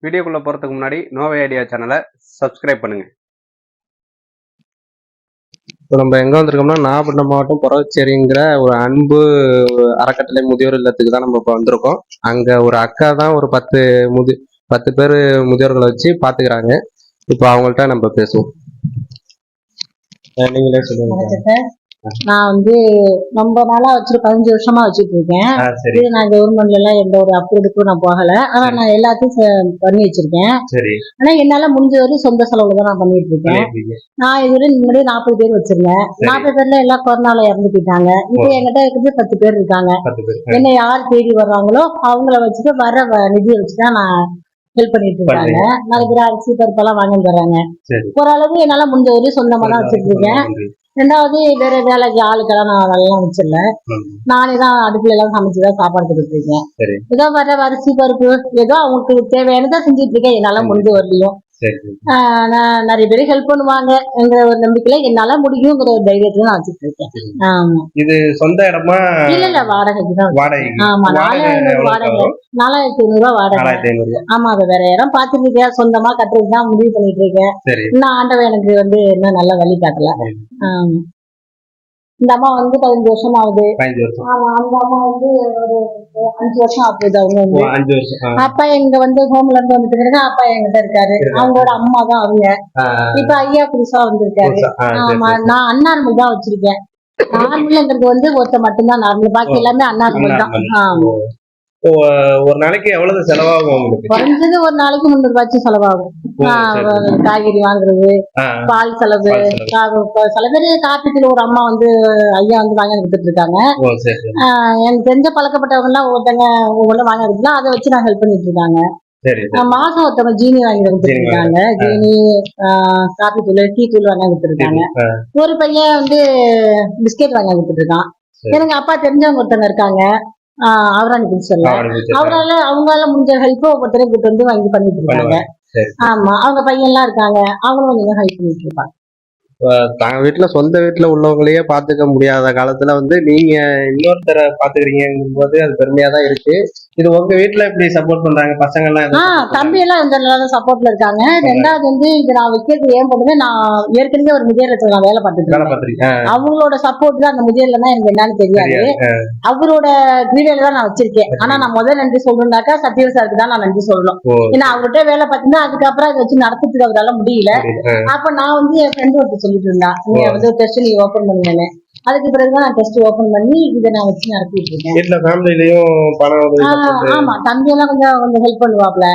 வீடியோக்குள்ள போறதுக்கு முன்னாடி நோவே ஐடியா சேனலை சப்ஸ்கிரைப் பண்ணுங்க. இப்போ நம்ம எங்க வந்திருக்கோம்னா நாகப்பட்டினம் மாவட்டம் புறச்சேரிங்கிற ஒரு அன்பு அறக்கட்டளை முதியோர் இல்லத்துக்கு தான் நம்ம இப்போ வந்திருக்கோம். அங்க ஒரு அக்கா தான் ஒரு 10 பேர் முதியோர்களை வச்சு பாத்துக்கிறாங்க. இப்போ அவங்கள்ட்ட நம்ம பேசுவோம். நீங்களே சொல்லுங்க. நான் வந்து ரொம்ப நாளா வச்சுட்டு 15 வருஷமா வச்சுட்டு இருக்கேன். இது நான் கவர்மெண்ட்ல எல்லாம் எந்த ஒரு அப்ரூவுக்கும் நான் போகல. ஆனா நான் எல்லாத்தையும் பண்ணி வச்சிருக்கேன். ஆனா என்னால முடிஞ்ச வரையும் சொந்த செலவுல தான் நான் பண்ணிட்டு இருக்கேன். நான் இதுவரை முன்னாடி 40 பேர் வச்சிருந்தேன். 40 பேர்ல எல்லாம் கொரோனால இறந்து போயிட்டாங்க. இப்ப என்கிட்ட இருக்கிறது 10 பேர் இருக்காங்க. என்ன யார் தேடி வர்றாங்களோ அவங்கள வச்சுட்டு வர நிதியை வச்சுதான் நான் ஹெல்ப் பண்ணிட்டு இருக்காங்க. நிறைய பேர் அரிசி பருப்பெல்லாம் வாங்கி தர்றாங்க. ஓரளவு என்னால முடிஞ்ச வரையும் சொந்தமா தான் வச்சுட்டு இருக்கேன். ரெண்டாவது வேற வேலைக்கு ஆளுக்கெல்லாம் நான் அதெல்லாம் வச்சிடல. நானே தான் அடுப்புல எல்லாம் சமைச்சுதான் சாப்பாடு கொடுத்துட்டு இருக்கேன். ஏதோ வர அரிசி பருப்பு ஏதோ அவங்களுக்கு தேவையானதான் செஞ்சுட்டு இருக்கேன் என்னால முடிஞ்ச வரலையும். நான் நிறைய பேர் ஹெல்ப் பண்ணுவாங்கங்கிற ஒரு நம்பிக்கையில என்னால முடியுங்கிற ஒரு தைரியத்துல நான் வச்சுட்டு இருக்கேன். ஆமா. இது சொந்த இடமா? இல்ல வாடகைக்கு தான். ஆமா, 4500 வாடகை. 4500 வாடகை. ஆமா, அதை வேற இடம் பாத்துட்டு இருக்கேன். சொந்தமா கட்டுறதுதான் முடிவு பண்ணிட்டு இருக்கேன். இன்னும் ஆண்டவன் எனக்கு வந்து இன்னும் நல்ல வழி காட்டல. இந்த அம்மா வந்து 15 வருஷம் ஆகுது. ஆமா, அந்த அம்மா வந்து ஒரு 5 வருஷம் ஆகுது. அவங்க வந்து அப்பா எங்க வந்து ஹோம்ல இருந்து வந்துட்டு அப்பா எங்கிட்ட இருக்காரு. அவங்களோட அம்மா தான் அவங்க. இப்ப ஐயா புதுசா வந்திருக்காரு. ஆமா, நான் அன்னார்மல் தான் வச்சிருக்கேன். நார்மல்ங்கிறது வந்து ஒருத்த மட்டும்தான் நார்மல், பாக்கி எல்லாமே அன்னார்மல் தான். ஒரு நாளைக்கு எவ்வளவு செலவாகும் உங்களுக்கு? குறைஞ்சது ஒரு நாளைக்கு 300 ரூபாய்க்கு செலவாகும். காய்கறி வாங்குறது, பால் செலவு. சில பேர் காப்பீட்டுல ஒரு அம்மா வந்து ஐயா வந்து வாங்கி கொடுத்துட்டு இருக்காங்க. எனக்கு தெரிஞ்ச பழக்கப்பட்டவங்க எல்லாம் ஒவ்வொன்றும் வாங்கி கொடுத்துலாம் அதை வச்சு நான் ஹெல்ப் பண்ணிட்டு இருக்காங்க. மாசம் ஒருத்தவங்க ஜீனி வாங்கி கொடுத்துருக்காங்க. ஜீனி, காப்பி தூள், டீ தூள் வாங்கி கொடுத்துருக்காங்க. ஒரு பையன் வந்து பிஸ்கெட் வாங்கி கொடுத்துட்டு இருக்கான். எனக்கு அப்பா தெரிஞ்சவங்க ஒருத்தவங்க இருக்காங்க, அவராணி பிடிச்சல. அவரால அவங்களால முடிஞ்ச ஹெல்ப் ஒவ்வொருத்தரையும் கூட்டு வந்து வாங்கி பண்ணிட்டு இருக்காங்க. ஆமா, அவங்க பையன் எல்லாம் இருக்காங்க, அவங்களும் கொஞ்சம் ஹெல்ப் பண்ணிட்டு இருப்பாங்க. வீட்டுல சொந்த வீட்டுல உள்ளவங்களையே பாத்துக்க முடியாத காலத்துல வந்து நீங்க இன்னொருத்தரை பாத்துக்கிறீங்கும் போது அது பெருமையா தான் இருக்கு. இது உங்க வீட்டுல எப்படி சப்போர்ட் பண்றாங்க பசங்க எல்லாம்? தம்பி எல்லாம் இந்த நல்லா சப்போர்ட்ல இருக்காங்க. ரெண்டாவது வந்து இது நான் வைக்கிறது ஏன் பண்ணுங்க, நான் ஏற்கனவே ஒரு முதியோர் நான் வேலை பார்த்துட்டு அவங்களோட சப்போர்ட் தான். அந்த முதியோர்ல தான் எனக்கு என்னன்னு தெரியாது. அவரோட வீடியோல தான் நான் வச்சிருக்கேன். ஆனா நான் முதல் நன்றி சொல்லணும்னாக்கா சத்யவ சாருக்கு தான் நான் நன்றி சொல்லணும். ஏன்னா அவர்கிட்ட வேலை பார்த்தீங்கன்னா அதுக்கப்புறம் அதை வச்சு நடத்திட்டு அவரால முடியல. அப்ப நான் வந்து என் ஃப்ரெண்ட் ஒருத்தர் சொல்லிட்டு இருந்தா, நீ வந்து டெஸ்ட் நீ ஓபன் பண்ணுவேன்னு. அதுக்கு பிறகுதான் நான் டெஸ்ட் ஓபன் பண்ணி இதை நான் வச்சு நடத்திட்டு இருக்கேன். ஆமா, தம்பி எல்லாம் கொஞ்சம் ஹெல்ப் பண்ணுவாப்ல.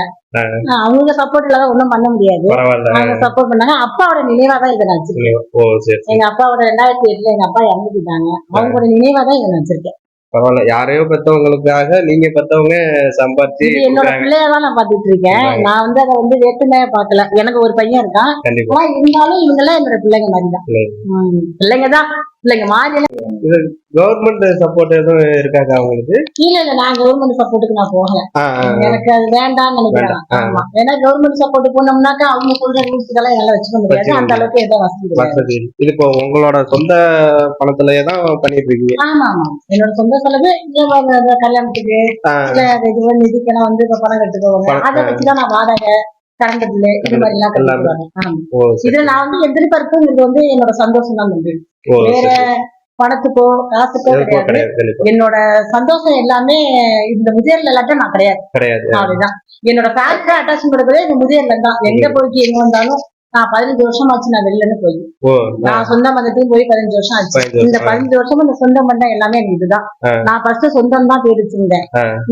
அவங்க சப்போர்ட் இல்லாத ஒண்ணும் பண்ண முடியாது. அவங்க சப்போர்ட் பண்ணாங்க. அப்பாவோட நினைவா தான் இதை நான் வச்சிருக்கேன். எங்க அப்பாவோட 2008 எங்க அப்பா இறந்து போயிட்டாங்க. அவங்களோட நினைவா தான் இதை நான் வச்சிருக்கேன். பரவாயில்ல, யாரையோ பெற்றவங்களுக்காக நீங்க பெற்றவங்க சம்பாதிச்சு என்னோட பிள்ளையதான் நான் பாத்துட்டு இருக்கேன். நான் வந்து அதை வந்து வேற்றுமையா பாக்கல. எனக்கு ஒரு பையன் இருக்கான். ஆனா இருந்தாலும் இவங்க எல்லாம் என்னோட பிள்ளைங்க மாதிரிதான். பிள்ளைங்கதான், பிள்ளைங்க மாதிரி. கவர்மெண்ட் சப்போர்ட் எதுவும் இருக்காங்க அவங்களுக்கு? இல்ல, நான் கவர்மெண்ட் சப்போர்ட்டுக்கு நான் போகல. எனக்கு அது வேண்டாம்னு நினைக்கிறேன். ஆமா, ஏன்னா கவர்மெண்ட் சப்போர்ட் போனோம்னாக்கா அவங்க சொல்ற ரூல்ஸ்க்கெல்லாம் என்னால வச்சுக்க முடியாது. அந்த அளவுக்கு எந்த வசதி. இது இப்போ உங்களோட சொந்த பணத்திலேயே தான் பண்ணிட்டு இருக்கீங்க? ஆமா ஆமா, என்னோட சொந்த செலவு. கல்யாணத்துக்கு நிதிக்கெல்லாம் வந்து பணம் கட்டுக்கோங்க, அதை வச்சுதான் நான் வாடகை, கரண்ட் பில்லு, இது மாதிரி எல்லாம் கட்டுவாங்க. இதுல நான் வந்து எதிர்பார்ப்புங்கிறது வந்து என்னோட சந்தோஷம் தான் வந்து, வேற பணத்துக்கோ காசுக்கோ கிடையாது. என்னோட சந்தோஷம் எல்லாமே இந்த முதியோர்ல எல்லாத்தையும் நான் கிடையாது. அதுதான் என்னோட ஃபேமிலியா அட்டாச் கொடுக்கறதே இந்த முதியோர்ல தான். எங்க போய்க்கு எங்க வந்தாலும் நான் 15 வருஷம் ஆச்சு நான் வெளிலன்னு போய். நான் சொந்த மதத்தையும் போய் 15 வருஷம் ஆச்சு. இந்த 15 வருஷமும் இந்த சொந்த மந்தம் எல்லாமே எனக்கு இதுதான். நான் ஃபர்ஸ்ட் சொந்தம் தான் பேர் வச்சிருந்தேன்.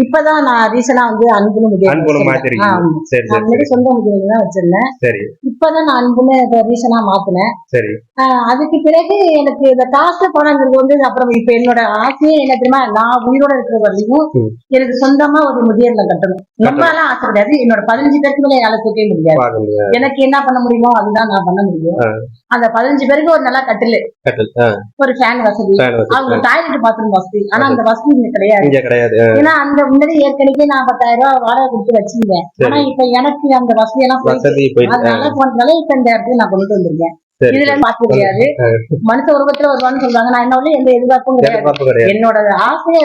இப்பதான் நான் ரீசனா வந்து அன்புன்னு முன்னாடி சொந்த முதியோர் தான் வச்சிருந்தேன். இப்பதான் நான் அன்புன்னு ரீசனா மாத்தினேன். அதுக்கு பிறகு எனக்கு இந்த காசு பணங்கிறது வந்து அப்புறம் இப்ப என்னோட ஆசையே என்ன தெரியுமா, நான் உயிரோட இருக்கிற வரையும் எனக்கு சொந்தமா ஒரு முதியோர்ல கட்டணும். ரொம்ப எல்லாம் ஆசை கிடையாது. என்னோட 15 பேருக்கு மேல என்னால தூக்கவே முடியாது. எனக்கு என்ன பண்ண முடியுமோ அதுதான் நான் பண்ண முடியும். அந்த 15 பேருக்கு ஒரு நல்லா கட்டிலு, ஒரு ஃபேன் வசதி, அவங்க டாய்லெட் பாத்ரூம் வசதி. ஆனா அந்த வசதி இங்க கிடையாது. ஏன்னா அந்த முன்னாடி ஏற்கனவே நான் 10,000 ரூபாய் வாடகை கொடுத்து வச்சிருந்தேன். ஆனா இப்ப எனக்கு அந்த வசதி எல்லாம் அதனால போனதால இப்ப இந்த இடத்துல நான் கொண்டு வந்திருக்கேன். சரி இதுல பார்க்க முடியாது. மனுஷ உருவத்துல வருவான்னு சொல்றாங்க. நான் என்ன எந்த எதிர்பார்ப்பும் கிடையாது. எதிர்பார்ப்பு கிடையாது. என்னோட ஆசையை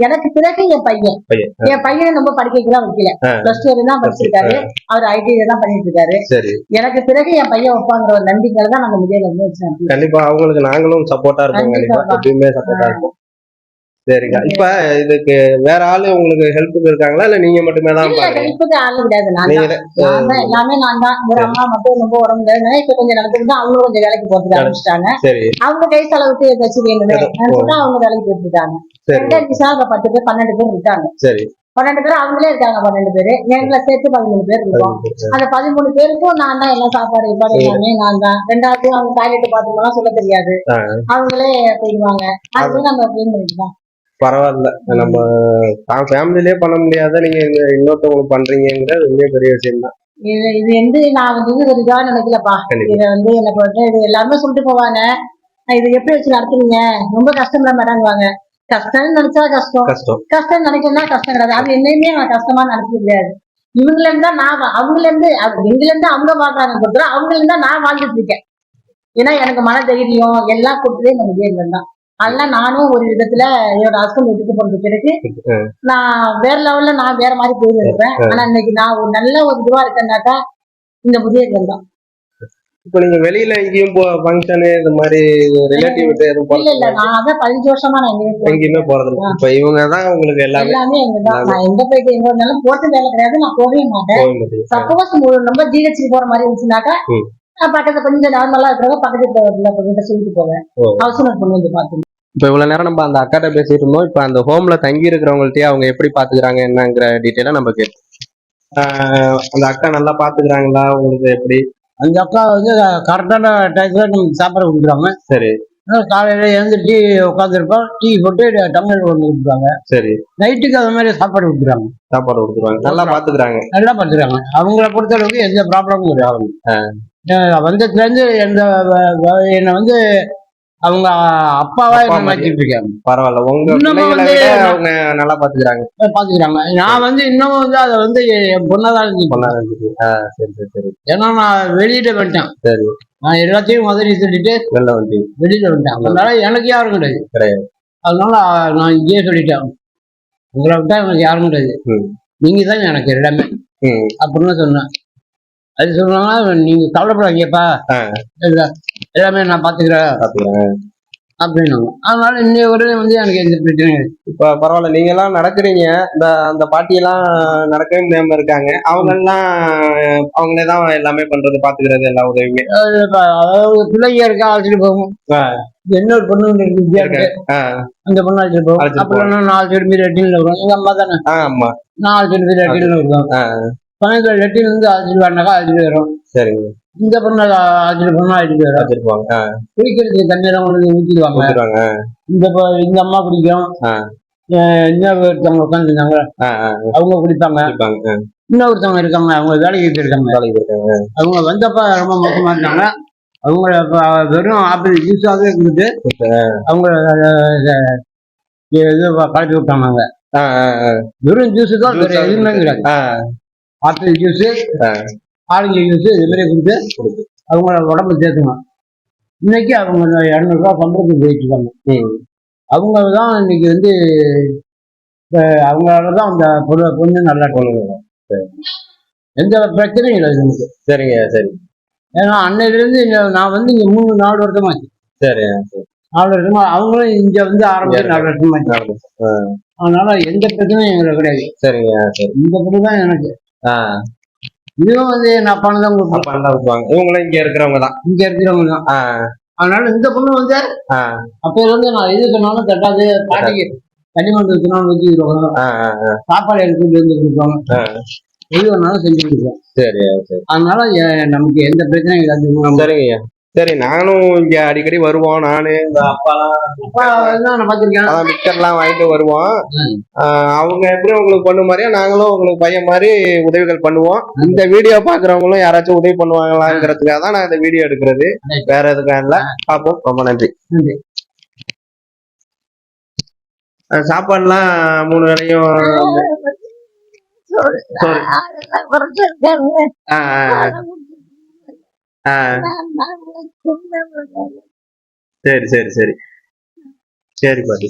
எனக்கு பிறகு என் பையன் பையன் என் பையனை ரொம்ப படிக்க வைக்கலாம் வைக்கல. பிளஸ் டூ வரையும் தான் படிச்சிருக்காரு. அவர் ஐடிஐ தான் பண்ணிட்டு இருக்காரு. சரி எனக்கு பிறகு என் பையன் வைப்பாங்கிற ஒரு நம்பிக்கையில தான் நாங்க முதல்ல இருந்து வச்சோம். கண்டிப்பா அவங்களுக்கு நாங்களும் சப்போர்ட்டா இருப்போம். கண்டிப்பா கண்டிப்பா. எப்பயுமே சப்போர்ட்டா இருப்போம். சரிங்க. இப்ப இதுக்கு வேற ஆளு உங்களுக்கு ஹெல்ப்புக்கு இருக்காங்களா இல்ல நீங்க மட்டுமே தான் இல்ல பாக்குறீங்க? ஹெல்ப்புக்கு ஆளு கிடையாது. நான் நீங்க தான். நான் தான் எல்லாமே நான் தான். ஒரு அம்மா மட்டும் ரொம்ப உடம்பு முடியாது. இப்ப கொஞ்சம் நடந்துட்டு அவங்களும் கொஞ்சம் வேலைக்கு போறதுக்கு ஆரம்பிச்சிட்டாங்க. சரி அவங்க கை செலவுக்கு ஏதாச்சும் வேணுமே சொல்லிட்டு அவங்க வேலைக்கு போயிட்டு இருக்காங்க. சரி ரெண்டாயிரம் நிமிஷம் 10 பேர் 12 பேர் இருக்காங்க. சரி 12 பேர் அவங்களே இருக்காங்க. 12 பேரு எங்களை சேர்த்து 13 பேர் இருக்கோம். அந்த 13 பேருக்கும் நான் தான் எல்லாம் சாப்பாடு கீப்பாடு எல்லாமே நான் தான். ரெண்டாவது அவங்க டாய்லெட் பாத்ரூம் சொல்ல தெரியாது. அவங்களே போயிடுவாங்க. அது நம்ம கிளீன் பண்ணிக்கலாம். பரவாயில்ல. நம்ம ஃபேமிலிலே பண்ண முடியாத நீங்க இன்னொருத்தவங்களுக்கு பண்றீங்கிறது ரொம்ப பெரிய விஷயம் தான். இது நான் ஒரு இதா நினைக்கலப்பா. இதை என்ன பொறுத்த இது எல்லாருமே சொல்லிட்டு போவாங்க, இது எப்படி வச்சு நடத்துறீங்க, ரொம்ப கஷ்டம் தான் மேடம்வாங்க. கஷ்டம்னு நினைச்சா கஷ்டம், கஷ்டம் நினைக்கணும்னா கஷ்டம் கிடையாது. அது என்னையுமே நான் கஷ்டமா நினைக்க முடியாது. இவங்கள இருந்தா நான் அவங்கள இருந்து எங்கள இருந்து அவங்க வாழ்றாங்க கொடுத்துரும், அவங்கள இருந்தா நான் வாழ்ந்துட்டு இருக்கேன். ஏன்னா எனக்கு மன தைரியம் எல்லாம் கொடுத்ததே நம்ம வீட்டுல தான். அதெல்லாம் நானும் ஒரு விதத்துல என்னோட ஹஸ்பண்ட் விட்டுட்டு போறதுக்கு பிறகு நான் வேற லெவல்ல நான் வேற மாதிரி போயிருப்பேன். ஆனா இன்னைக்கு நான் ஒரு நல்ல ஒரு இதுவா இருக்கேன்னாக்கா இந்த முதியோர்கள் தான். இப்ப நீங்க வெளியில எங்கேயும் ஃபங்க்ஷன் இந்த மாதிரி ரிலேட்டிவ் விட்டு எதுவும் இல்ல இல்ல நான் அதான் 15 வருஷமா நான் எங்கேயுமே போறது இல்லை. இப்ப இவங்க தான் உங்களுக்கு எல்லாமே எங்கதான். நான் எங்க போயிட்டு எங்க இருந்தாலும் போட்டு வேலை கிடையாது. நான் போகவே மாட்டேன். சப்போஸ் நம்ம ஜிஹெச்சுக்கு போற மாதிரி இருந்துச்சுனாக்கா பக்கத்துல கொஞ்சம் நார்மலா இருக்கிறவங்க பக்கத்துல சொல்லிட்டு போவேன். அவசரம் பொண்ணு வந்து பாத்து. இப்ப இவ்வளவு நேரம் நம்ம அந்த அக்காட்ட பேசிட்டு இருந்தோம். இப்ப அந்த ஹோம்ல தங்கி இருக்கிறவங்கள்ட்டயே அவங்க எப்படி பாத்துக்கிறாங்க என்னங்கிற டீட்டெயிலா நம்ம கேட்டோம். அந்த அக்கா நல்லா பாத்துக்கிறாங்களா உங்களுக்கு எப்படி? அந்த அக்கா கரெக்டான டயத்துல நமக்கு சாப்பாடு கொடுக்குறாங்க. சரி காலையில எழுந்திரிச்சு உட்காந்துருப்போம், டீ போட்டு டம்ளர் கொண்டு கொடுக்குறாங்க. சரி நைட்டுக்கு அது மாதிரி சாப்பாடு கொடுக்குறாங்க. சாப்பாடு கொடுத்துருவாங்க. நல்லா பாத்துக்கிறாங்க. நல்லா பாத்துக்கிறாங்க. அவங்கள பொறுத்த அளவுக்கு எந்த ப்ராப்ளமும் கிடையாது. வந்ததுல இருந்து என்னை அவங்க அப்பாவா என்ன மாத்திட்டு இருக்காங்க. பரவாயில்ல. உங்க அவங்க நல்லா பாத்துக்கிறாங்க. நான் இன்னமும் அதை என் பொண்ணாதான் சரி சரி சரி. ஏன்னா நான் வெளியிட்ட வந்துட்டேன். சரி நான் எல்லாத்தையும் முதலீடு சொல்லிட்டு வெளியில வந்துட்டேன். அதனால எனக்கு யாரும் கிடையாது. அதனால நான் இங்கேயே சொல்லிட்டேன், உங்களை விட்டா எனக்கு யாரும் கிடையாது, நீங்க தான் எனக்கு எல்லாமே அப்படின்னு சொன்னேன். அது சொன்னாங்க, நீங்க கவலைப்படாதீங்கப்பா, எல்லாமே நான் பாத்துக்கிறேன் அப்படின்னாங்க. அதனால இன்னைய வரை எனக்கு எந்த பிரச்சனையும். இப்ப பரவாயில்ல. நீங்க எல்லாம் நடக்கிறீங்க. அந்த பாட்டியெல்லாம் நடக்கவே முடியாம இருக்காங்க. அவங்க எல்லாம் அவங்களே தான் எல்லாமே பண்றது, பாத்துக்கிறது, எல்லா உதவியுமே. அதாவது பிள்ளைங்க இருக்கா அழைச்சிட்டு போகும். இன்னொரு பொண்ணு இருக்கு, அந்த பொண்ணு அழைச்சிட்டு போகும். அப்புறம் 4 பேர் மீது லெட்டின்ல வருவாங்க. எங்க அம்மா தானே. ஆமா 4 பேர் மீது லெட்டின்ல வருவாங்க. சமயத்துல லெட்டின் அழைச்சிட்டு வரனாக்கா அழைச்சிட்டு வரும். சரிங்க. இந்த பொண்ணு அழைச்சிட்டு போனா அழைச்சிட்டு வரும். குடிக்கிறதுக்கு தண்ணீரம் கொண்டு ஊற்றிடுவாங்க. இந்த அம்மா குடிக்கும். இன்னொருத்தவங்க உட்காந்துருந்தாங்க, அவங்க குடிப்பாங்க. இன்னொருத்தவங்க இருக்காங்க, அவங்க வேலைக்கு போயிருக்காங்க. அவங்க வந்தப்ப ரொம்ப மோசமா இருந்தாங்க. அவங்க வெறும் ஆப்பிள் ஜூஸாவே கொடுத்து அவங்க கலப்பி விட்டாங்க. வெறும் ஜூஸ் தான், வேற எதுவுமே கிடையாது. ஆப்பிள் ஜூஸ், ஆரஞ்சு ஜூஸ் இது மாதிரி கொடுத்து அவங்கள உடம்பு சேர்த்துக்கணும். இன்னைக்கு அவங்க 200 ரூபா சம்பளத்துக்கு போயிட்டு இருக்காங்க. அவங்க தான் இன்னைக்கு அவங்களாலதான் அந்த பொண்ணு நல்லா கொள்ளுங்க. எந்த பிரச்சனையும் இல்லை நமக்கு. சரிங்க சரி. ஏன்னா அன்னையில இருந்து நான் இங்க 3-4 வருஷமாச்சு. சரி 4 வருஷமா, அவங்களும் இங்க ஆரம்பிச்சு 4 வருஷமாச்சு. அதனால எந்த பிரச்சனையும் எங்களுக்கு கிடையாது. சரிங்க சரி. இந்த பொண்ணு தான் எனக்கு. இதுவும் என் அப்பானதான் கொடுப்பாங்க. இவங்களும் இங்க இருக்கிறவங்க தான். அதனால இந்த பொண்ணு அப்ப நான் எது சொன்னாலும் தட்டாது. பாட்டிக்கு தண்ணி வந்து வச்சுனாலும் வச்சுருவாங்க, சாப்பாடு எடுத்துட்டு வந்து கொடுப்பாங்க, எது வேணாலும் செஞ்சு கொடுப்போம். சரி சரி. அதனால நமக்கு எந்த பிரச்சனையும் கிடையாது. சரிங்க. சரி, நானும் இங்க அடிக்கடி வருவோம். நானு இந்த அப்பா நான் பாத்திருக்கேன், மிக்சர்லாம் வாங்கிட்டு வருவோம். அவங்க எப்படி உங்களுக்கு பண்ண மாதிரியா நாங்களும் உங்களுக்கு பையன் மாதிரி உதவிகள் பண்ணுவோம். இந்த வீடியோ பாக்குறவங்களும் யாராச்சும் உதவி பண்ணுவாங்களாங்கிறதுக்காக தான் நான் இந்த வீடியோ எடுக்கிறது, வேற எதுக்காக இல்ல. பார்ப்போம். ரொம்ப நன்றி. சாப்பாடுலாம் 3 வேளையும் ஆ, சரி சரி சரி சரி பாட்டி.